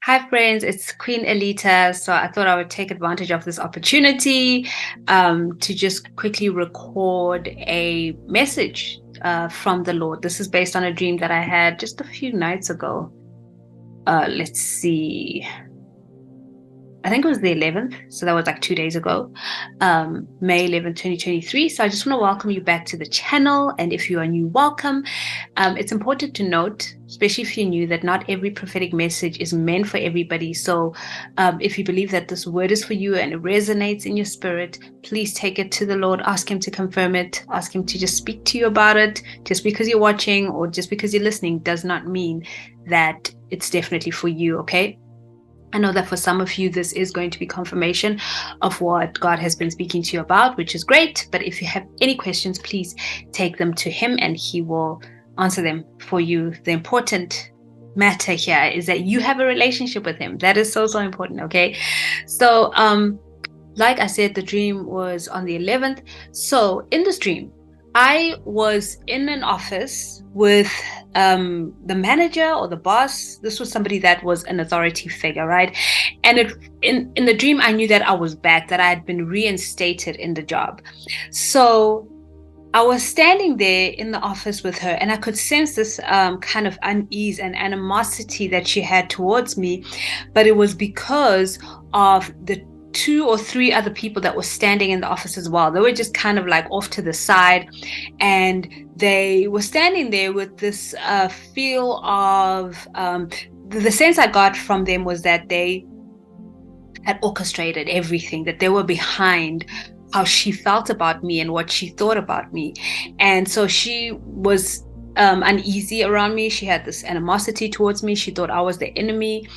Hi, friends, it's Queen Alita. So I thought I would take advantage of this opportunity to just quickly record a message from the Lord. This is based on a dream that I had just a few nights ago. Let's see. I think it was the 11th. So that was like 2 days ago, May 11th, 2023. So I just want to welcome you back to the channel. And if you are new, welcome. It's important to note, especially if you're new, that not every prophetic message is meant for everybody. So if you believe that this word is for you and it resonates in your spirit, please take it to the Lord. Ask Him to confirm it. Ask Him to just speak to you about it. Just because you're watching or just because you're listening does not mean that it's definitely for you, okay? I know that for some of you, this is going to be confirmation of what God has been speaking to you about, which is great. But if you have any questions, please take them to Him and He will answer them for you. The important matter here is that you have a relationship with Him. That is so, so important, okay? So, like I said, the dream was on the 11th. So in this dream, I was in an office with the manager or the boss. This was somebody that was an authority figure, right? And in the dream, I knew that I was back, that I had been reinstated in the job. So I was standing there in the office with her, and I could sense this kind of unease and animosity that she had towards me. But it was because of the 2 or 3 other people that were standing in the office as well. They were just kind of like off to the side, and they were standing there with this feel of the sense I got from them was that they had orchestrated everything, that they were behind how she felt about me and what she thought about me. And so she was uneasy around me. She had this animosity towards me. She thought I was the enemy.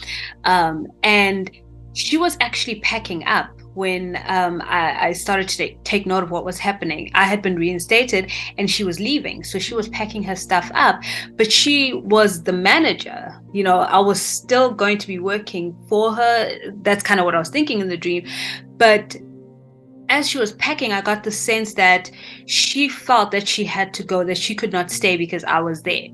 And she was actually packing up when I started to take note of what was happening. I had been reinstated and she was leaving. So she was packing her stuff up, but she was the manager. You know, I was still going to be working for her. That's kind of what I was thinking in the dream. But as she was packing, I got the sense that she felt that she had to go, that she could not stay because I was there,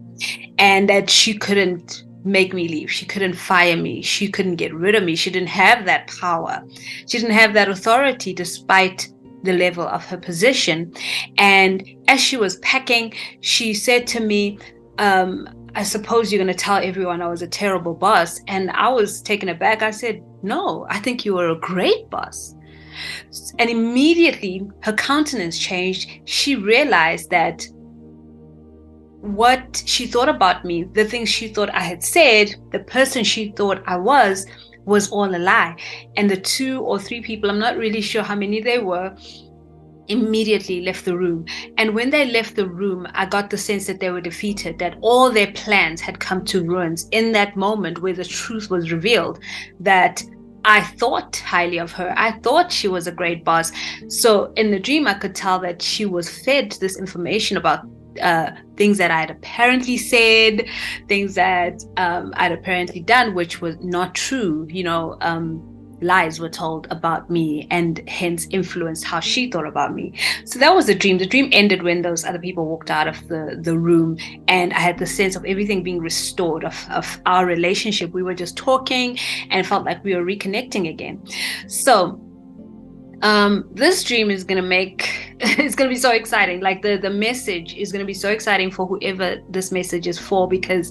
and that she couldn't make me leave. She couldn't fire me. She couldn't get rid of me. She didn't have that power. She didn't have that authority despite the level of her position. And as she was packing, she said to me, I suppose you're going to tell everyone I was a terrible boss. And I was taken aback. I said, no, I think you were a great boss. And immediately her countenance changed. She realized that what she thought about me, the things she thought I had said, the person she thought I was all a lie. And the 2 or 3 people, I'm not really sure how many they were, immediately left the room. And when they left the room, I got the sense that they were defeated, that all their plans had come to ruins in that moment where the truth was revealed, that I thought highly of her. I thought she was a great boss. So in the dream, I could tell that she was fed this information about things that I had apparently said, things that I'd apparently done, which was not true. You know, lies were told about me and hence influenced how she thought about me. So that was the dream. The dream ended when those other people walked out of the room, and I had the sense of everything being restored, of our relationship. We were just talking and felt like we were reconnecting again. So this dream is going to make, it's going to be so exciting. Like the message is going to be so exciting for whoever this message is for, because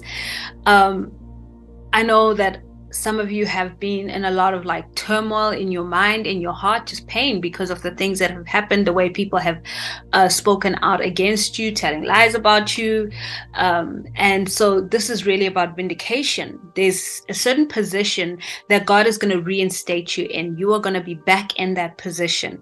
I know that some of you have been in a lot of like turmoil in your mind, in your heart, just pain because of the things that have happened, the way people have spoken out against you, telling lies about you. And so this is really about vindication. There's a certain position that God is going to reinstate you in. You are going to be back in that position.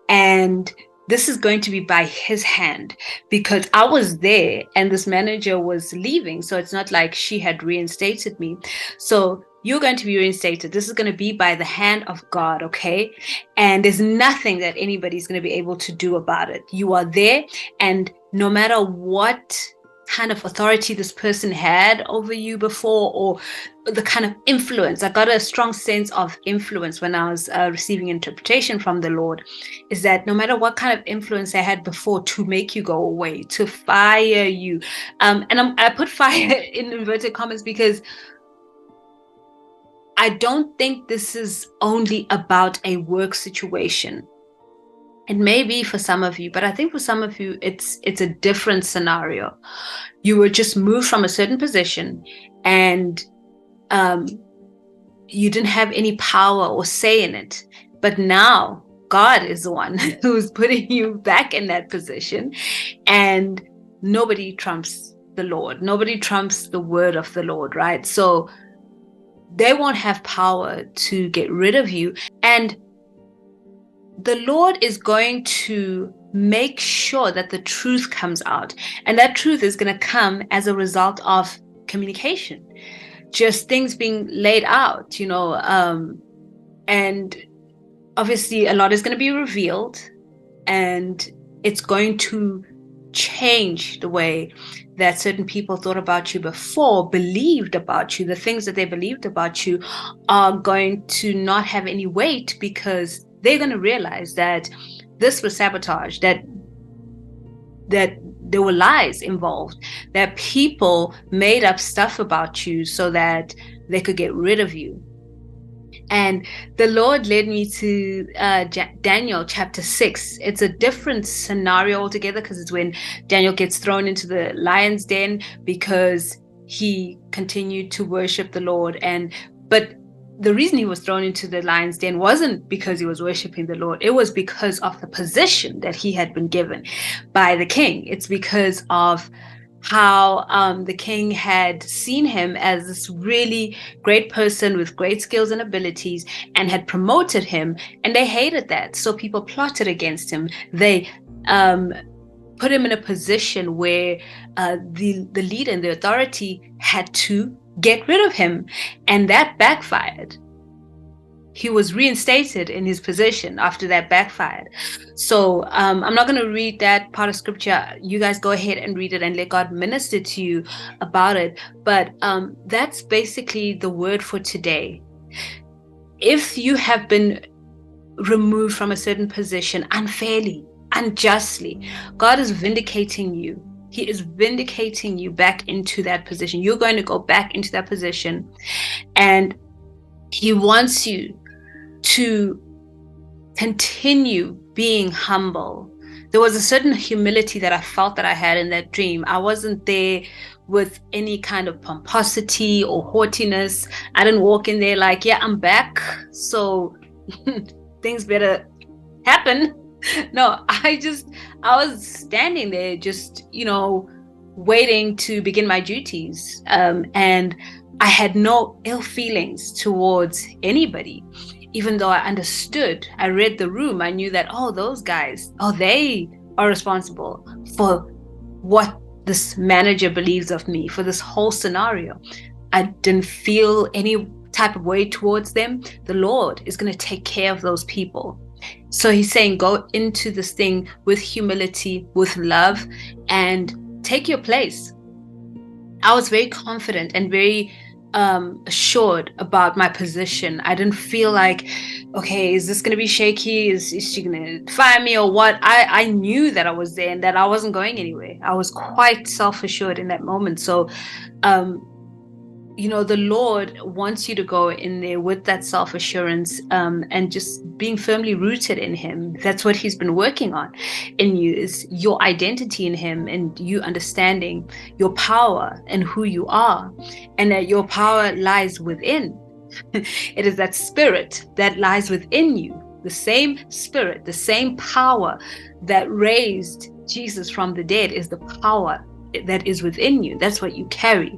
And this is going to be by His hand, because I was there and this manager was leaving. So it's not like she had reinstated me. So you're going to be reinstated. This is going to be by the hand of God, okay? And there's nothing that anybody's going to be able to do about it. You are there, and no matter what kind of authority this person had over you before, or the kind of influence, I got a strong sense of influence when I was receiving interpretation from the Lord, is that no matter what kind of influence they had before to make you go away, to fire you, and I put fire in inverted commas because I don't think this is only about a work situation. It may be for some of you, but I think for some of you, it's a different scenario. You were just moved from a certain position, and you didn't have any power or say in it. But now God is the one who's putting you back in that position, and nobody trumps the Lord. Nobody trumps the word of the Lord, right? So they won't have power to get rid of you. And the Lord is going to make sure that the truth comes out. And that truth is going to come as a result of communication, just things being laid out, and obviously a lot is going to be revealed, and it's going to change the way that certain people thought about you before, believed about you. The things that they believed about you are going to not have any weight, because they're going to realize that this was sabotage, that there were lies involved, that people made up stuff about you so that they could get rid of you. And the Lord led me to Daniel chapter 6. It's a different scenario altogether, because it's when Daniel gets thrown into the lion's den because he continued to worship the Lord. But the reason he was thrown into the lion's den wasn't because he was worshiping the Lord. It was because of the position that he had been given by the king. It's because of how the king had seen him as this really great person with great skills and abilities, and had promoted him, and they hated that. So people plotted against him. They put him in a position where the leader and the authority had to get rid of him, and that backfired. He was reinstated in his position after that backfired. So I'm not going to read that part of scripture. You guys go ahead and read it and let God minister to you about it. But that's basically the word for today. If you have been removed from a certain position unfairly, unjustly, God is vindicating you. He is vindicating you back into that position. You're going to go back into that position, and he wants you to continue being humble. There was a certain humility that I felt that I had in that dream. I wasn't there with any kind of pomposity or haughtiness. I didn't walk in there like, yeah, I'm back, so things better happen. No, I was standing there just, waiting to begin my duties. And I had no ill feelings towards anybody. Even though I understood, I read the room, I knew that, those guys, they are responsible for what this manager believes of me, for this whole scenario. I didn't feel any type of way towards them. The Lord is going to take care of those people. So he's saying, go into this thing with humility, with love, and take your place. I was very confident and very assured about my position. I didn't feel like, okay, is this going to be shaky? Is she going to fire me or what? I knew that I was there and that I wasn't going anywhere. I was quite self-assured in that moment. So, the Lord wants you to go in there with that self-assurance, and just being firmly rooted in him. That's what he's been working on in you, is your identity in him, and you understanding your power and who you are, and that your power lies within. It is that spirit that lies within you, the same spirit, the same power that raised Jesus from the dead is the power that is within you. That's what you carry.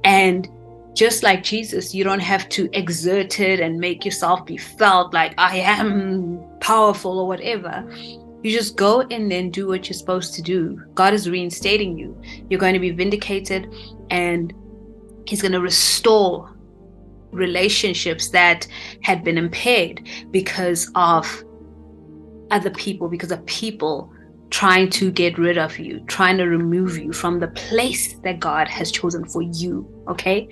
And just like Jesus, you don't have to exert it and make yourself be felt like I am powerful or whatever. You just go in there and do what you're supposed to do. God is reinstating you. You're going to be vindicated, and he's going to restore relationships that had been impaired because of other people, because of people trying to get rid of you, trying to remove you from the place that God has chosen for you. Okay,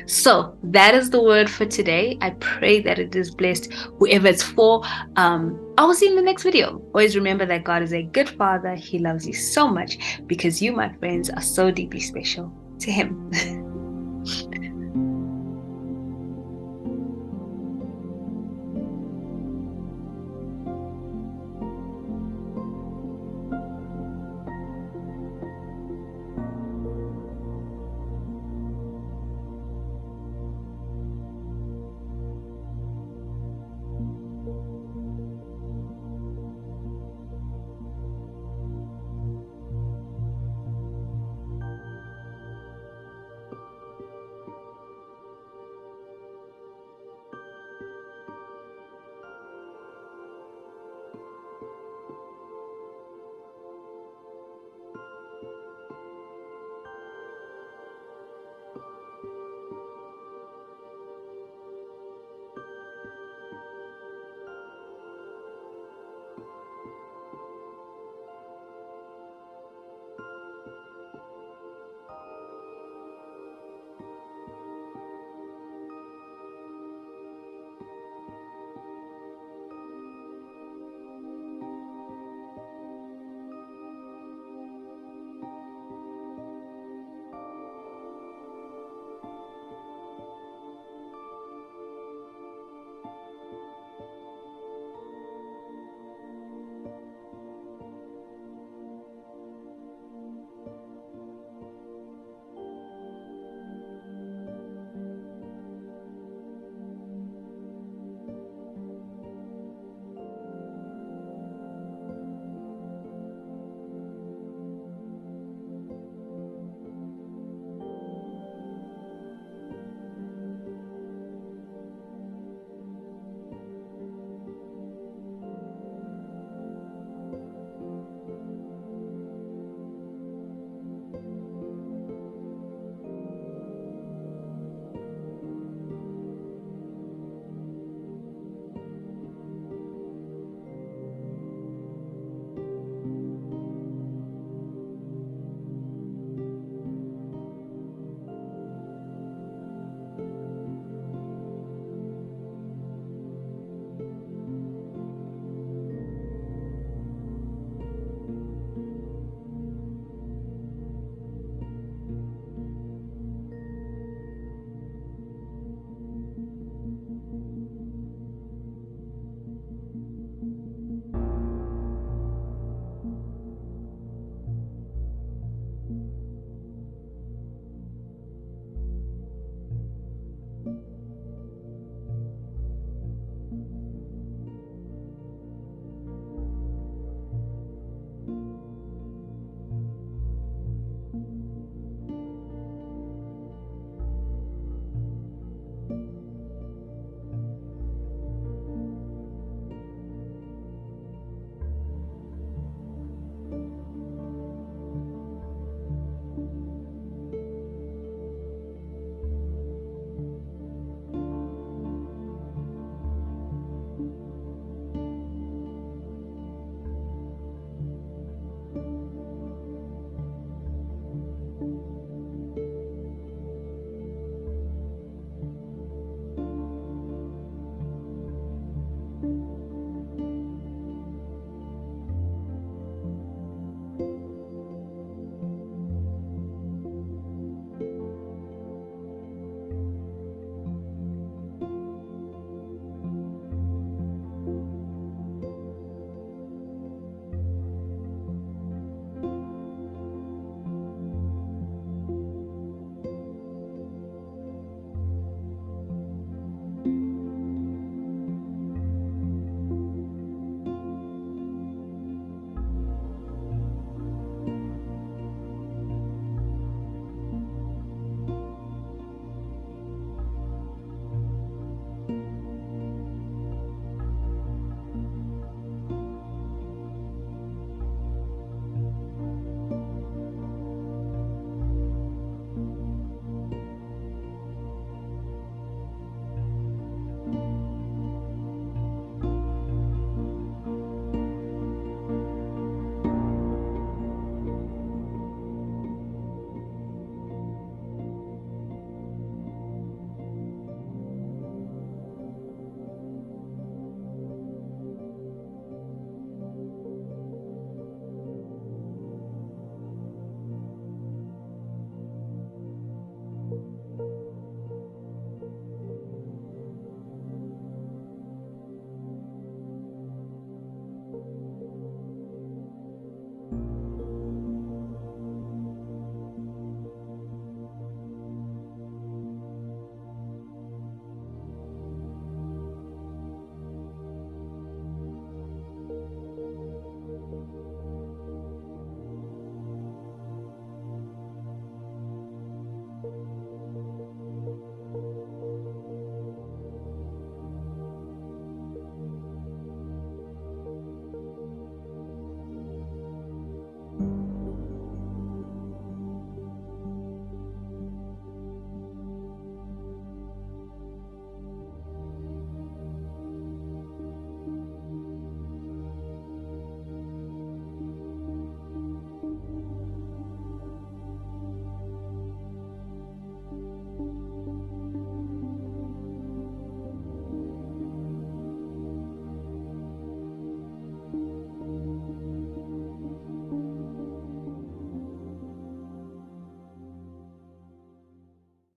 so that is the word for today. I pray that it is blessed whoever it's for. I will see you in the next video. Always remember that God is a good father. He loves you so much, because you, my friends, are so deeply special to him.